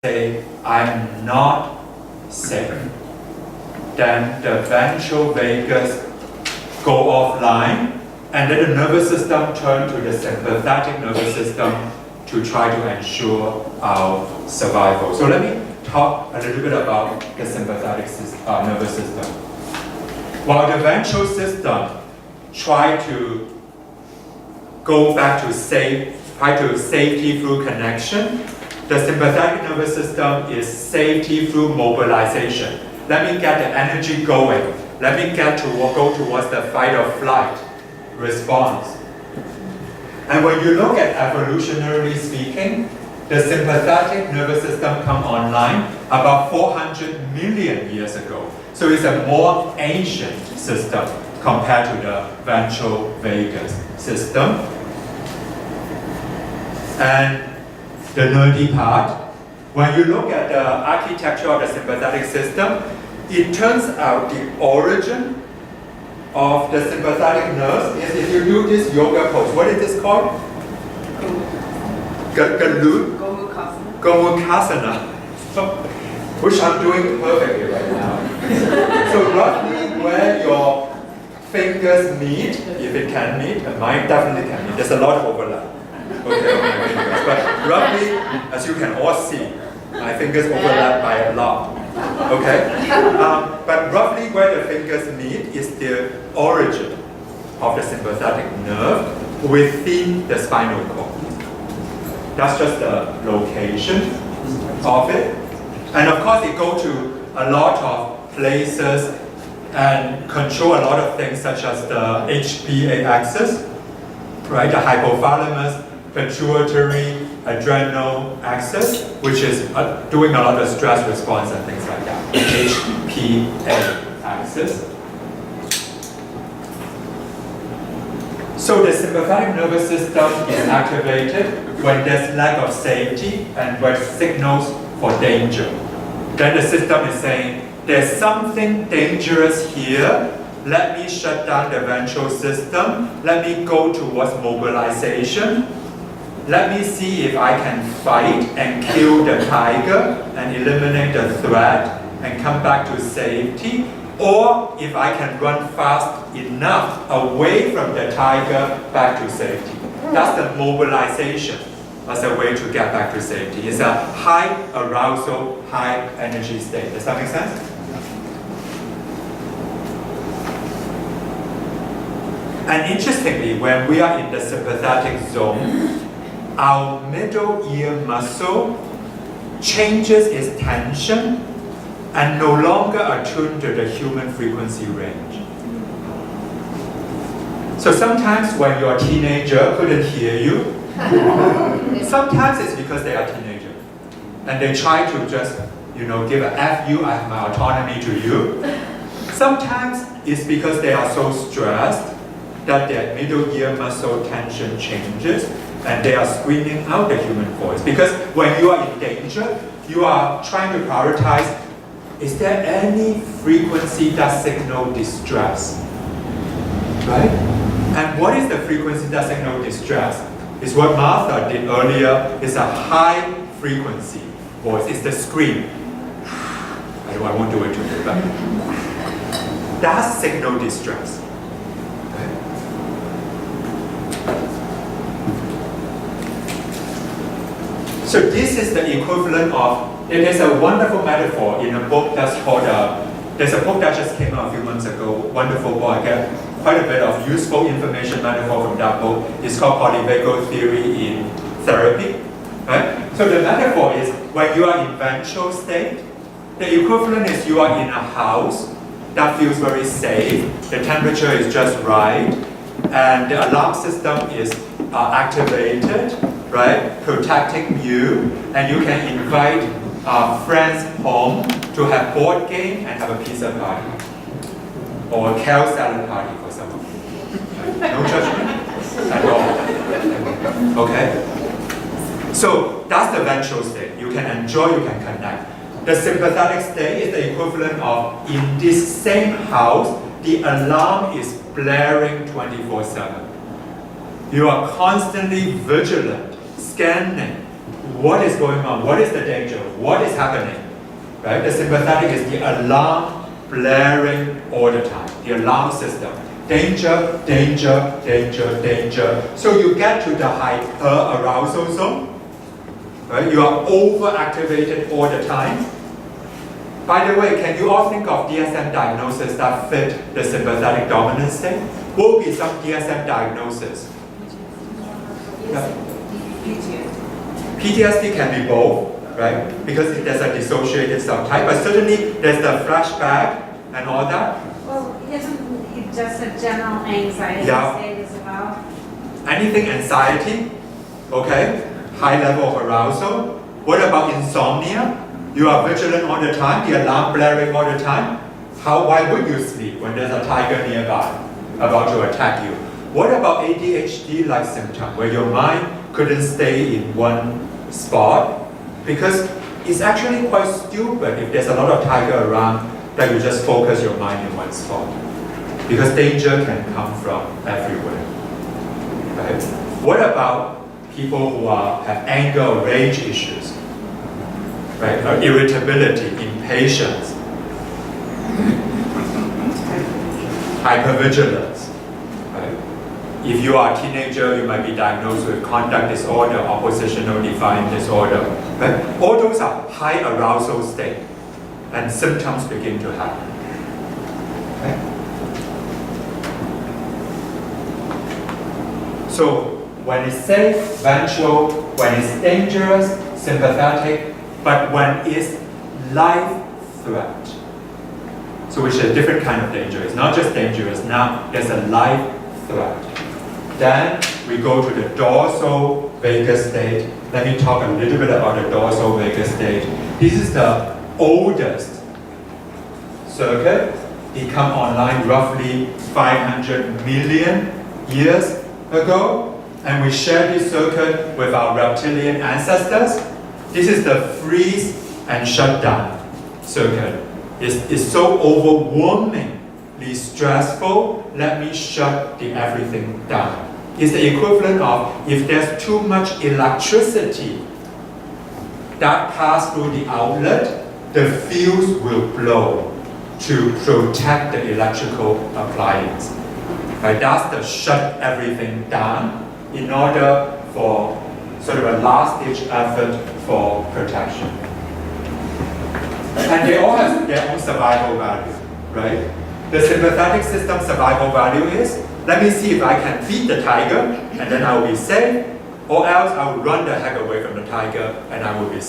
say, I'm not safe, then the ventral vagus go offline, and then the nervous system turn to the sympathetic nervous system to try to ensure our survival. So let me talk a little bit about the sympathetic nervous system. While the ventral system try to go back to safety through connection, the sympathetic nervous system is safety through mobilization. Let me get the energy going. Let me go towards the fight or flight response. And when you look at evolutionarily speaking, the sympathetic nervous system come online about 400 million years ago. So it's a more ancient system compared to the ventral vagus system. And the nerdy part, when you look at the architecture of the sympathetic system, it turns out the origin of the sympathetic nerves is if you do this yoga pose. What is this called? Gomukhasana. Which I'm doing perfectly right now. So roughly where your fingers meet, if it can meet, and mine definitely can meet. There's a lot of overlap. Okay, on my fingers. But roughly, as you can all see, my fingers overlap by a lot. Okay? But roughly where the fingers meet is the origin of the sympathetic nerve within the spinal cord. That's just the location of it. And of course, it goes to a lot of places and control a lot of things such as the HPA axis, right? The hypothalamus, pituitary, adrenal axis, which is doing a lot of stress response and things like that. HPA axis. So the sympathetic nervous system is activated when there's lack of safety and when signals for danger. Then the system is saying, there's something dangerous here. Let me shut down the ventral system. Let me go towards mobilization. Let me see if I can fight and kill the tiger and eliminate the threat and come back to safety. Or if I can run fast enough away from the tiger back to safety. That's the mobilization as a way to get back to safety. It's a high arousal, high energy state. Does that make sense? And interestingly, when we are in the sympathetic zone, our middle ear muscle changes its tension and no longer attuned to the human frequency range. So sometimes when your teenager couldn't hear you, sometimes it's because they are teenagers. And they try to just, give a F you, I have my autonomy to you. Sometimes it's because they are so stressed that their middle ear muscle tension changes and they are screening out the human voice. Because when you are in danger, you are trying to prioritize, is there any frequency that signal distress? Right? And what is the frequency that signal distress? It's what Martha did earlier. It's a high frequency voice. It's the scream. I won't do it to you, but that's signal distress. So this is the equivalent of, it is a wonderful metaphor in a book that's called, there's a book that just came out a few months ago, wonderful book. I get quite a bit of useful information metaphor from that book. It's called Polyvagal Theory in Therapy. Right? So the metaphor is when you are in ventral state, the equivalent is you are in a house that feels very safe, the temperature is just right, and the alarm system is activated, right, protecting you, and you can invite friends home to have board game and have a pizza party, or a kale salad party for some of you. Right? No judgment at all. Okay? So that's the ventral state. You can enjoy, you can connect. The sympathetic state is the equivalent of, in this same house, the alarm is blaring 24/7. You are constantly vigilant, scanning, what is going on, what is the danger, what is happening, right? The sympathetic is the alarm blaring all the time, the alarm system. Danger, danger, danger, danger. So you get to the hyperarousal zone, right? You are overactivated all the time. By the way, can you all think of DSM diagnosis that fit the sympathetic dominant state? What will be some DSM diagnosis? PTSD can be both, right? Because there's a dissociative subtype, but certainly there's the flashback and all that. Well, isn't it just a general anxiety state as well? Anything anxiety, okay? High level of arousal. What about insomnia? You are vigilant all the time, the alarm blaring all the time. Why would you sleep when there's a tiger nearby about to attack you? What about ADHD-like symptom, where your mind couldn't stay in one spot? Because it's actually quite stupid if there's a lot of tiger around that you just focus your mind in one spot. Because danger can come from everywhere. Right? What about people who have anger or rage issues? Right? Or irritability, impatience, hypervigilance. Right? If you are a teenager, you might be diagnosed with conduct disorder, oppositional defiant disorder. Right? All those are high arousal state, and symptoms begin to happen. Okay? So when it's safe, ventral, when it's dangerous, sympathetic, but when it's life threat. So which is a different kind of danger. It's not just dangerous, now there's a life threat. Then we go to the dorsal vagus state. Let me talk a little bit about the dorsal vagus state. This is the oldest circuit. It came online roughly 500 million years ago. And we share this circuit with our reptilian ancestors. This is the freeze and shut down circuit. It's so overwhelmingly stressful, let me shut everything down. It's the equivalent of if there's too much electricity that passes through the outlet, the fuse will blow to protect the electrical appliance. Right? That's the shut everything down in order for sort of a last-ditch effort for protection. And they all have their own survival value, right? The sympathetic system survival value is, let me see if I can feed the tiger, and then I will be safe, or else I will run the heck away from the tiger, and I will be safe.